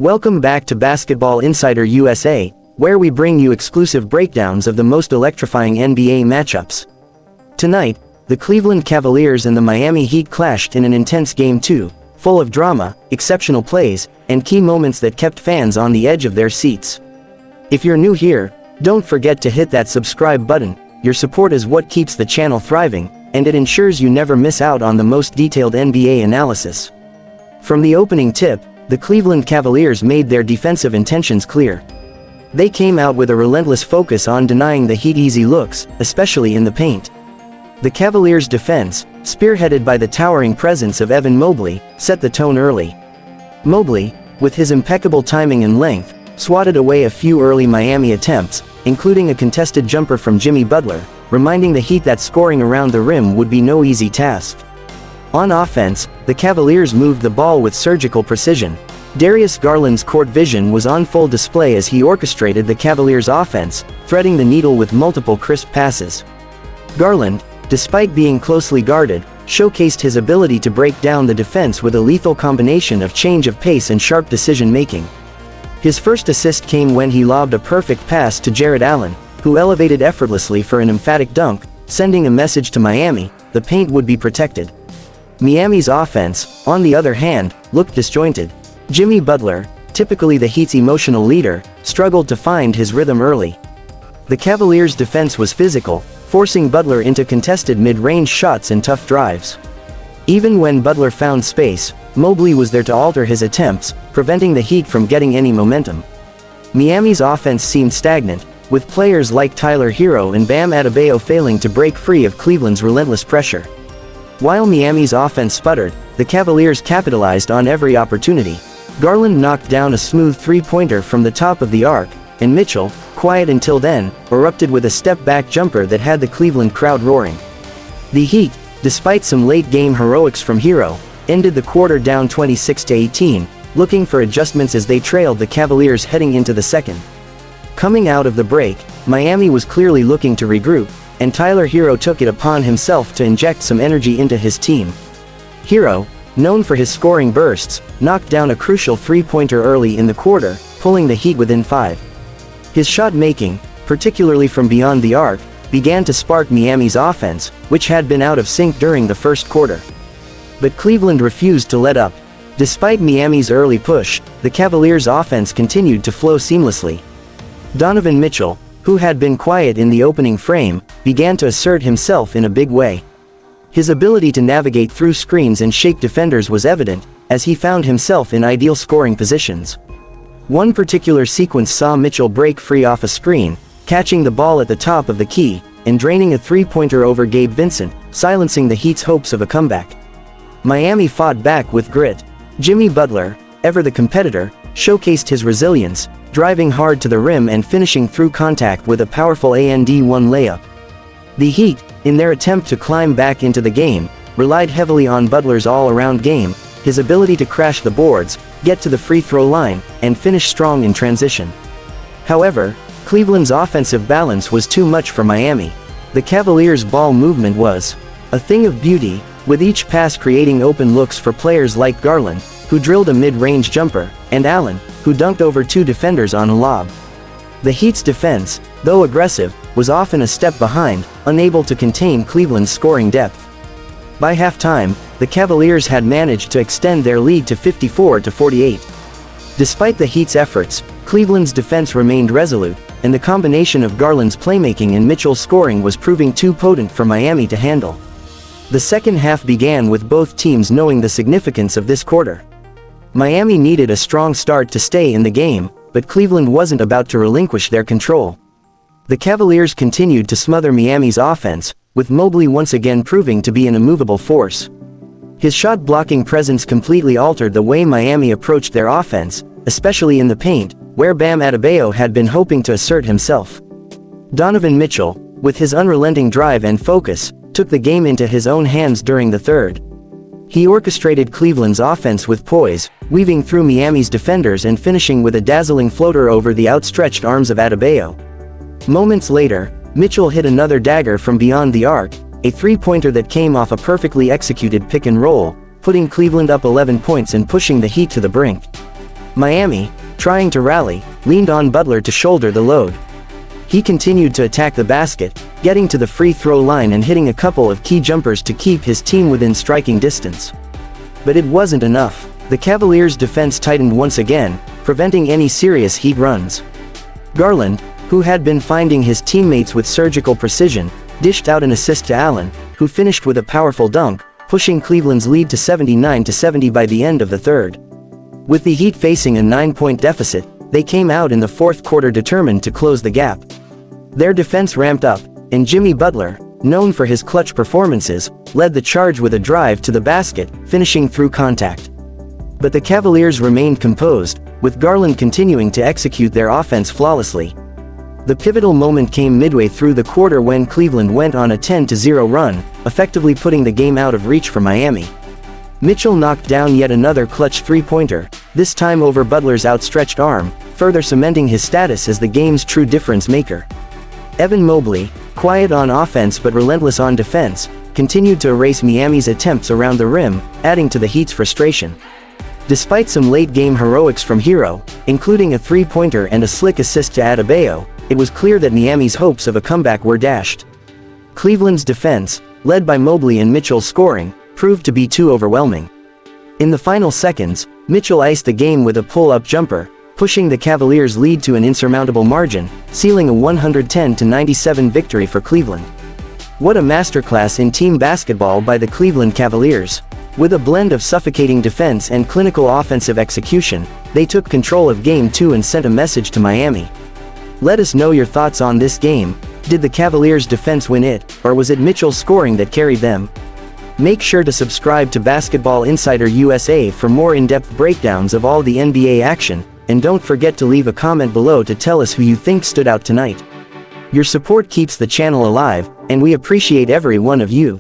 Welcome back to Basketball Insider USA, where we bring you exclusive breakdowns of the most electrifying NBA matchups. Tonight, the Cleveland Cavaliers and the Miami Heat clashed in an intense Game 2, full of drama, exceptional plays, and key moments that kept fans on the edge of their seats. If you're new here, don't forget to hit that subscribe button. Your support is what keeps the channel thriving, and it ensures you never miss out on the most detailed NBA analysis. From the opening tip, the Cleveland Cavaliers made their defensive intentions clear. They came out with a relentless focus on denying the Heat easy looks, especially in the paint. The Cavaliers' defense, spearheaded by the towering presence of Evan Mobley, set the tone early. Mobley, with his impeccable timing and length, swatted away a few early Miami attempts, including a contested jumper from Jimmy Butler, reminding the Heat that scoring around the rim would be no easy task. On offense, the Cavaliers moved the ball with surgical precision. Darius Garland's court vision was on full display as he orchestrated the Cavaliers' offense, threading the needle with multiple crisp passes. Garland, despite being closely guarded, showcased his ability to break down the defense with a lethal combination of change of pace and sharp decision-making. His first assist came when he lobbed a perfect pass to Jarrett Allen, who elevated effortlessly for an emphatic dunk, sending a message to Miami: the paint would be protected. Miami's offense, on the other hand, looked disjointed. Jimmy Butler, typically the Heat's emotional leader, struggled to find his rhythm early. The Cavaliers' defense was physical, forcing Butler into contested mid-range shots and tough drives. Even when Butler found space, Mobley was there to alter his attempts, preventing the Heat from getting any momentum. Miami's offense seemed stagnant, with players like Tyler Herro and Bam Adebayo failing to break free of Cleveland's relentless pressure. While Miami's offense sputtered, the Cavaliers capitalized on every opportunity. Garland knocked down a smooth three-pointer from the top of the arc, and Mitchell, quiet until then, erupted with a step-back jumper that had the Cleveland crowd roaring. The Heat, despite some late-game heroics from Herro, ended the quarter down 26-18, looking for adjustments as they trailed the Cavaliers heading into the second. Coming out of the break, Miami was clearly looking to regroup, and Tyler Herro took it upon himself to inject some energy into his team. Herro, known for his scoring bursts, knocked down a crucial three-pointer early in the quarter, pulling the Heat within 5. His shot-making, particularly from beyond the arc, began to spark Miami's offense, which had been out of sync during the first quarter. But Cleveland refused to let up. Despite Miami's early push, the Cavaliers' offense continued to flow seamlessly. Donovan Mitchell, who had been quiet in the opening frame, began to assert himself in a big way. His ability to navigate through screens and shake defenders was evident, as he found himself in ideal scoring positions. One particular sequence saw Mitchell break free off a screen, catching the ball at the top of the key, and draining a three-pointer over Gabe Vincent, silencing the Heat's hopes of a comeback. Miami fought back with grit. Jimmy Butler, ever the competitor, showcased his resilience, driving hard to the rim and finishing through contact with a powerful and-one layup. The Heat, in their attempt to climb back into the game, relied heavily on Butler's all-around game, his ability to crash the boards, get to the free throw line, and finish strong in transition. However, Cleveland's offensive balance was too much for Miami. The Cavaliers' ball movement was a thing of beauty, with each pass creating open looks for players like Garland, who drilled a mid-range jumper, and Allen, who dunked over two defenders on a lob. The Heat's defense, though aggressive, was often a step behind, unable to contain Cleveland's scoring depth. By halftime, the Cavaliers had managed to extend their lead to 54-48. Despite the Heat's efforts, Cleveland's defense remained resolute, and the combination of Garland's playmaking and Mitchell's scoring was proving too potent for Miami to handle. The second half began with both teams knowing the significance of this quarter. Miami needed a strong start to stay in the game, but Cleveland wasn't about to relinquish their control. The Cavaliers continued to smother Miami's offense, with Mobley once again proving to be an immovable force. His shot-blocking presence completely altered the way Miami approached their offense, especially in the paint, where Bam Adebayo had been hoping to assert himself. Donovan Mitchell, with his unrelenting drive and focus, took the game into his own hands during the third. He orchestrated Cleveland's offense with poise, weaving through Miami's defenders and finishing with a dazzling floater over the outstretched arms of Adebayo. Moments later, Mitchell hit another dagger from beyond the arc, a three-pointer that came off a perfectly executed pick and roll, putting Cleveland up 11 points and pushing the Heat to the brink. Miami, trying to rally, leaned on Butler to shoulder the load. He continued to attack the basket, getting to the free throw line and hitting a couple of key jumpers to keep his team within striking distance. But it wasn't enough. The Cavaliers' defense tightened once again, preventing any serious Heat runs. Garland, who had been finding his teammates with surgical precision, dished out an assist to Allen, who finished with a powerful dunk, pushing Cleveland's lead to 79-70 by the end of the third. With the Heat facing a 9-point deficit, they came out in the fourth quarter determined to close the gap. Their defense ramped up, and Jimmy Butler, known for his clutch performances, led the charge with a drive to the basket, finishing through contact. But the Cavaliers remained composed, with Garland continuing to execute their offense flawlessly. The pivotal moment came midway through the quarter when Cleveland went on a 10-0 run, effectively putting the game out of reach for Miami. Mitchell knocked down yet another clutch three-pointer, this time over Butler's outstretched arm, further cementing his status as the game's true difference maker. Evan Mobley, quiet on offense but relentless on defense, continued to erase Miami's attempts around the rim, adding to the Heat's frustration. Despite some late-game heroics from Herro, including a three-pointer and a slick assist to Adebayo, it was clear that Miami's hopes of a comeback were dashed. Cleveland's defense, led by Mobley and Mitchell scoring, proved to be too overwhelming. In the final seconds, Mitchell iced the game with a pull-up jumper, pushing the Cavaliers' lead to an insurmountable margin, sealing a 110-97 victory for Cleveland. What a masterclass in team basketball by the Cleveland Cavaliers. With a blend of suffocating defense and clinical offensive execution, they took control of Game 2 and sent a message to Miami. Let us know your thoughts on this game. Did the Cavaliers' defense win it, or was it Mitchell's scoring that carried them? Make sure to subscribe to Basketball Insider USA for more in-depth breakdowns of all the NBA action, and don't forget to leave a comment below to tell us who you think stood out tonight. Your support keeps the channel alive, and we appreciate every one of you.